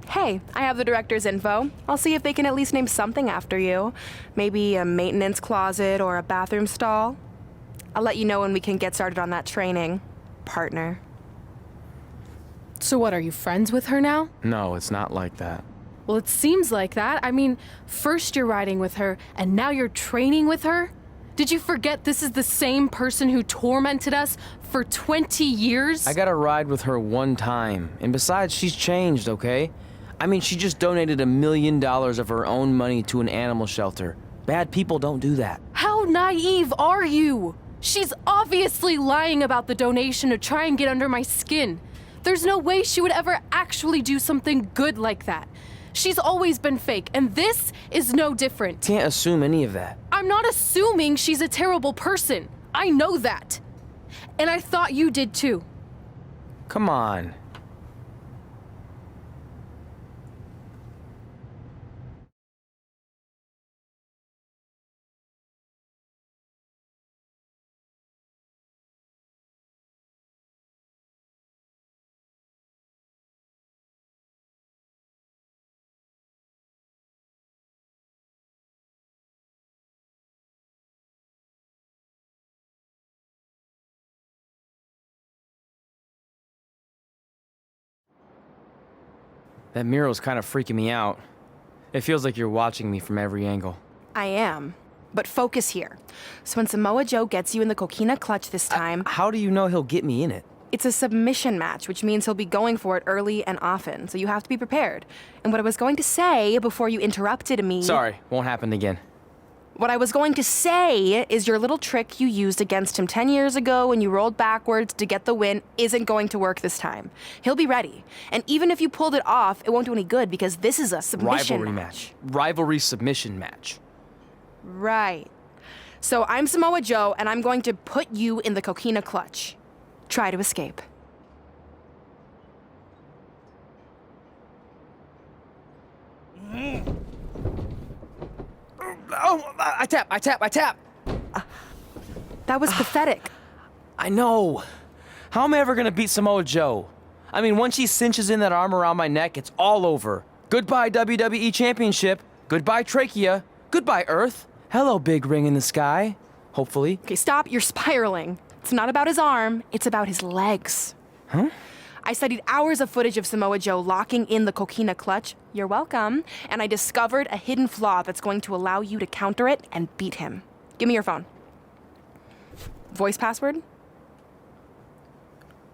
Hey, I have the director's info. I'll see if they can at least name something after you. Maybe a maintenance closet or a bathroom stall. I'll let you know when we can get started on that training, partner. So what, are you friends with her now? No, it's not like that. Well, it seems like that. I mean, first you're riding with her, and now you're training with her? Did you forget this is the same person who tormented us for 20 years? I got to ride with her one time, and besides, she's changed, okay? I mean, she just donated $1 million of her own money to an animal shelter. Bad people don't do that. How naive are you? She's obviously lying about the donation to try and get under my skin. There's no way she would ever actually do something good like that. She's always been fake, and this is no different. Can't assume any of that. I'm not assuming she's a terrible person. I know that. And I thought you did too. Come on. That mural's kind of freaking me out. It feels like you're watching me from every angle. I am. But focus here. So when Samoa Joe gets you in the coquina clutch this time... How do you know he'll get me in it? It's a submission match, which means he'll be going for it early and often, so you have to be prepared. And what I was going to say before you interrupted me... Sorry, won't happen again. What I was going to say is your little trick you used against him 10 years ago when you rolled backwards to get the win isn't going to work this time. He'll be ready. And even if you pulled it off, it won't do any good because this is a submission match. Rivalry submission match. Right. So I'm Samoa Joe, and I'm going to put you in the coquina clutch. Try to escape. Oh, I tap! That was pathetic. I know. How am I ever gonna beat Samoa Joe? I mean, once she cinches in that arm around my neck, it's all over. Goodbye, WWE Championship. Goodbye, Trachea. Goodbye, Earth. Hello, big ring in the sky. Hopefully. Okay, stop. You're spiraling. It's not about his arm. It's about his legs. Huh? I studied hours of footage of Samoa Joe locking in the coquina clutch. You're welcome. And I discovered a hidden flaw that's going to allow you to counter it and beat him. Give me your phone. Voice password?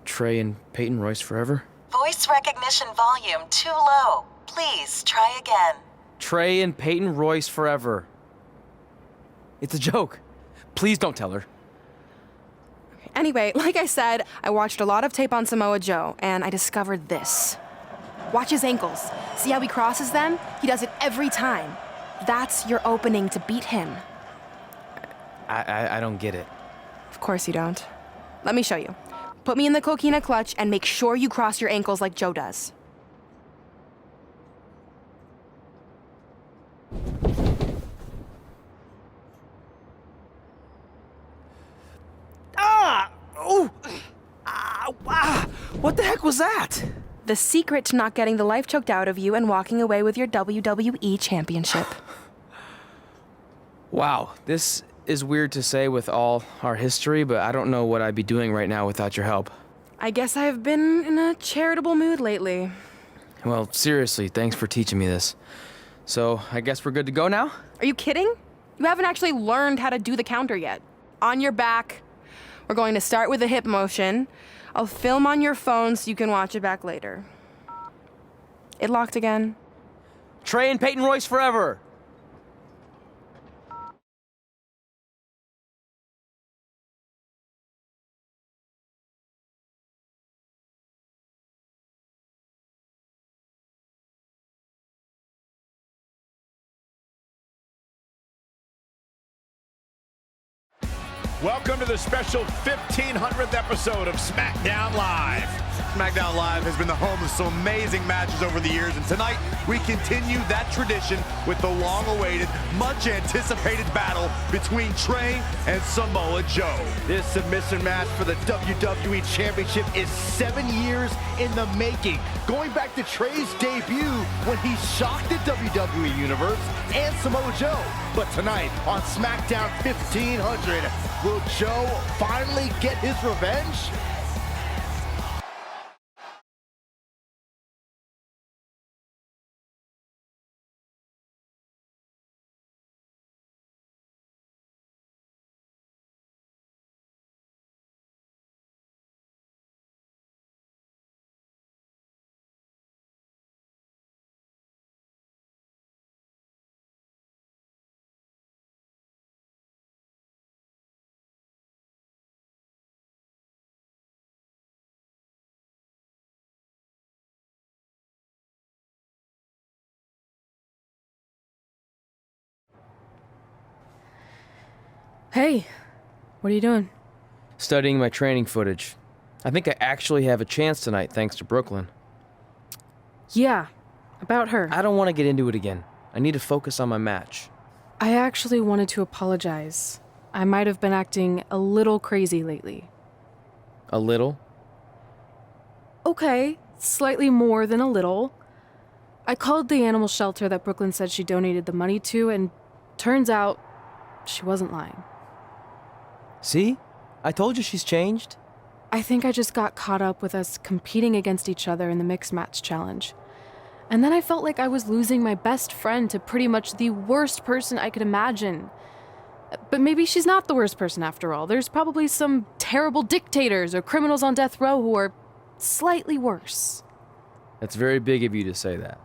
Trey and Peyton Royce forever? Voice recognition volume too low. Please try again. Trey and Peyton Royce forever. It's a joke. Please don't tell her. Anyway, like I said, I watched a lot of tape on Samoa Joe, and I discovered this. Watch his ankles. See how he crosses them? He does it every time. That's your opening to beat him. I don't get it. Of course you don't. Let me show you. Put me in the coquina clutch and make sure you cross your ankles like Joe does. What the heck was that? The secret to not getting the life choked out of you and walking away with your WWE Championship. Wow, this is weird to say with all our history, but I don't know what I'd be doing right now without your help. I guess I've been in a charitable mood lately. Well, seriously, thanks for teaching me this. So, I guess we're good to go now? Are you kidding? You haven't actually learned how to do the counter yet. On your back. We're going to start with a hip motion. I'll film on your phone so you can watch it back later. It locked again. Trey and Peyton Royce forever! Welcome to the special 1500th episode of SmackDown Live. SmackDown Live has been the home of some amazing matches over the years, and tonight we continue that tradition with the long-awaited, much-anticipated battle between Trey and Samoa Joe. This submission match for the WWE Championship is 7 years in the making, going back to Trey's debut when he shocked the WWE Universe and Samoa Joe. But tonight on SmackDown 1500, will Joe finally get his revenge? Hey, what are you doing? Studying my training footage. I think I actually have a chance tonight thanks to Brooklyn. Yeah, about her. I don't want to get into it again. I need to focus on my match. I actually wanted to apologize. I might have been acting a little crazy lately. A little? Okay, slightly more than a little. I called the animal shelter that Brooklyn said she donated the money to, and turns out she wasn't lying. See? I told you she's changed. I think I just got caught up with us competing against each other in the mixed match challenge. And then I felt like I was losing my best friend to pretty much the worst person I could imagine. But maybe she's not the worst person after all. There's probably some terrible dictators or criminals on death row who are slightly worse. That's very big of you to say that.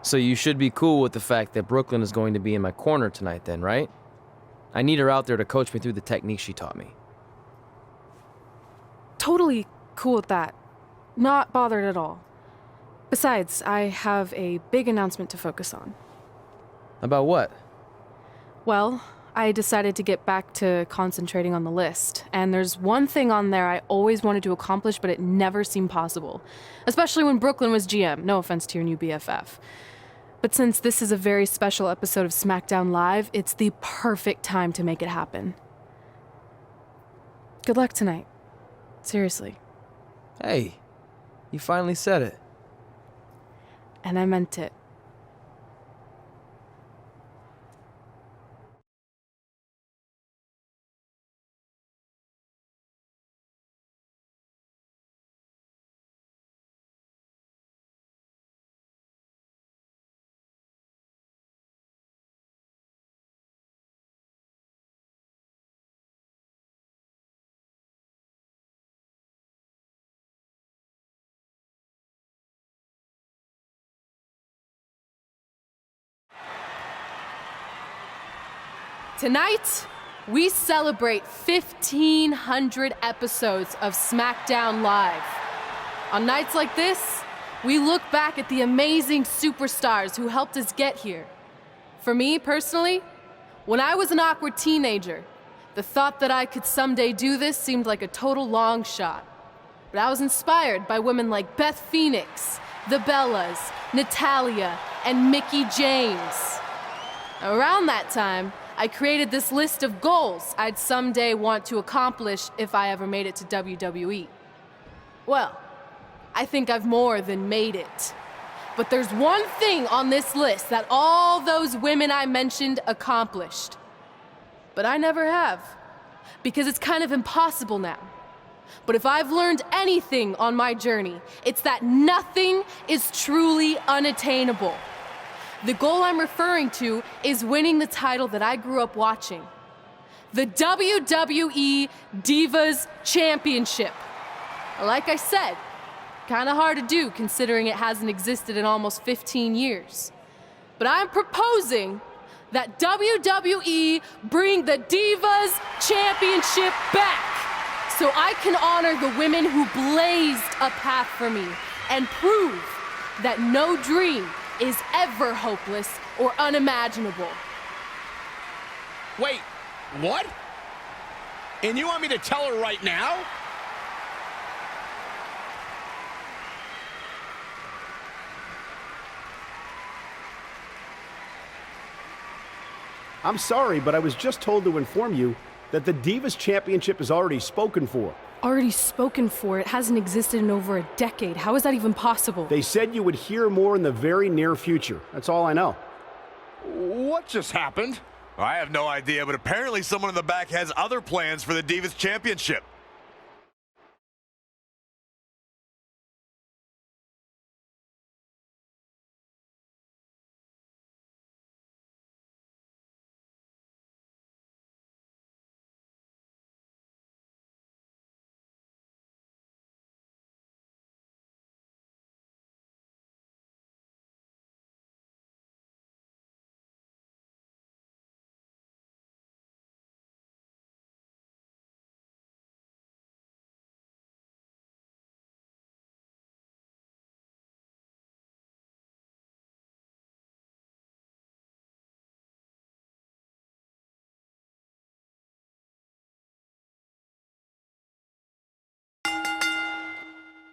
So you should be cool with the fact that Brooklyn is going to be in my corner tonight then, right? I need her out there to coach me through the technique she taught me. Totally cool with that. Not bothered at all. Besides, I have a big announcement to focus on. About what? Well, I decided to get back to concentrating on the list, and there's one thing on there I always wanted to accomplish, but it never seemed possible. Especially when Brooklyn was GM, no offense to your new BFF. But since this is a very special episode of SmackDown Live, it's the perfect time to make it happen. Good luck tonight. Seriously. Hey, you finally said it. And I meant it. Tonight, we celebrate 1,500 episodes of SmackDown Live. On nights like this, we look back at the amazing superstars who helped us get here. For me, personally, when I was an awkward teenager, the thought that I could someday do this seemed like a total long shot. But I was inspired by women like Beth Phoenix, the Bellas, Natalia, and Mickie James. Around that time, I created this list of goals I'd someday want to accomplish if I ever made it to WWE. Well, I think I've more than made it. But there's one thing on this list that all those women I mentioned accomplished. But I never have, because it's kind of impossible now. But if I've learned anything on my journey, it's that nothing is truly unattainable. The goal I'm referring to is winning the title that I grew up watching. The WWE Divas Championship. Like I said, kind of hard to do considering it hasn't existed in almost 15 years. But I'm proposing that WWE bring the Divas Championship back so I can honor the women who blazed a path for me and prove that no dream is ever hopeless or unimaginable. Wait, what? And you want me to tell her right now? I'm sorry, but I was just told to inform you that the Divas Championship is already spoken for. Already spoken for. It hasn't existed in over a decade. How is that even possible? They said you would hear more in the very near future. That's all I know. What just happened? I have no idea, but apparently someone in the back has other plans for the Divas Championship.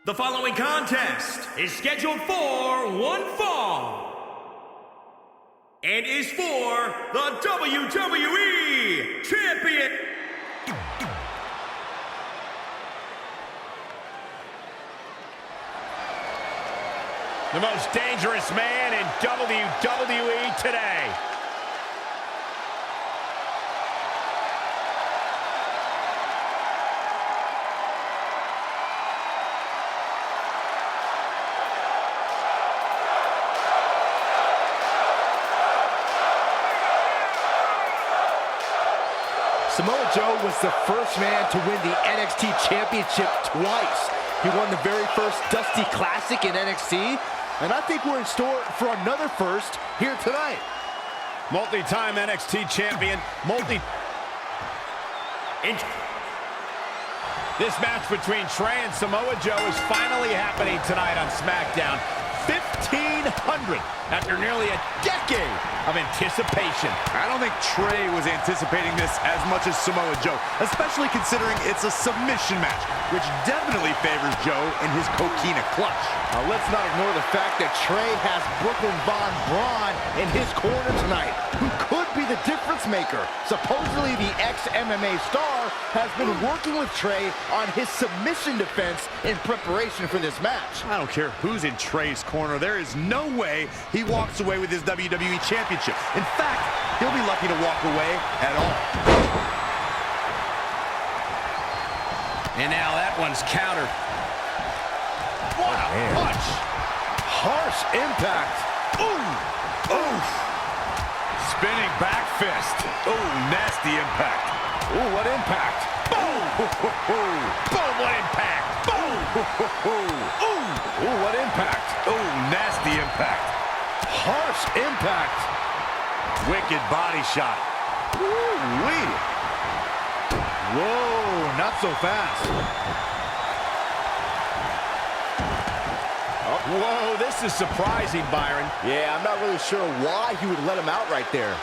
The following contest is scheduled for one fall and is for the WWE Champion. The most dangerous man in WWE today. Samoa Joe was the first man to win the NXT Championship twice. He won the very first Dusty Classic in NXT, and I think we're in store for another first here tonight. Multi-time NXT champion, This match between Trey and Samoa Joe is finally happening tonight on SmackDown. 1,500 after nearly a decade of anticipation. I don't think Trey was anticipating this as much as Samoa Joe, especially considering it's a submission match, which definitely favors Joe in his coquina clutch. Now let's not ignore the fact that Trey has Brooklyn Von Braun in his corner tonight, who could be the difference maker. Supposedly the ex-MMA star has been working with Trey on his submission defense in preparation for this match. I don't care who's in Trey's corner. There is no way he walks away with his WWE Championship. In fact, he'll be lucky to walk away at all. And now that one's countered. What a punch! Harsh impact. Ooh! Ooh! Spinning back fist. Ooh, nasty impact. Ooh, what impact. Boom! Boom, what impact! Boom! Ooh, what impact. Ooh, nasty impact. Harsh impact. Wicked body shot. Ooh-wee. Whoa, not so fast. Whoa, this is surprising, Byron. Yeah, I'm not really sure why he would let him out right there.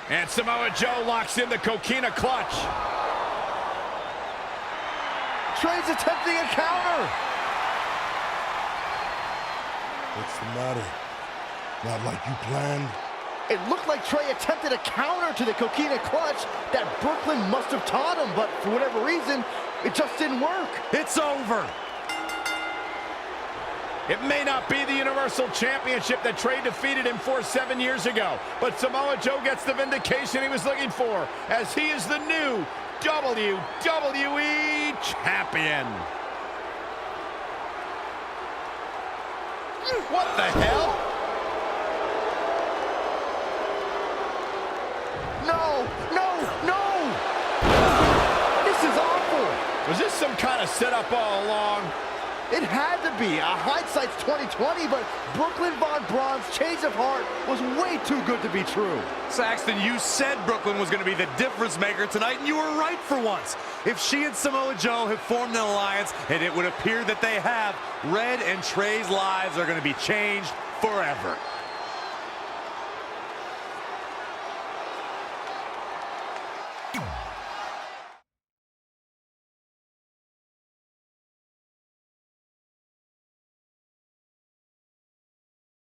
And Samoa Joe locks in the coquina clutch. Trey's attempting a counter. What's the matter? Not like you planned? It looked like Trey attempted a counter to the coquina clutch that Brooklyn must have taught him, but for whatever reason, it just didn't work. It's over. It may not be the Universal Championship that Trey defeated him for 7 years ago, but Samoa Joe gets the vindication he was looking for, as he is the new WWE Champion. What the hell? No! Was this some kind of setup all along? It had to be. Hindsight's 2020, but Brooklyn Von Braun's change of heart was way too good to be true. Saxton, you said Brooklyn was going to be the difference maker tonight, and you were right for once. If she and Samoa Joe have formed an alliance, and it would appear that they have, Red and Trey's lives are going to be changed forever.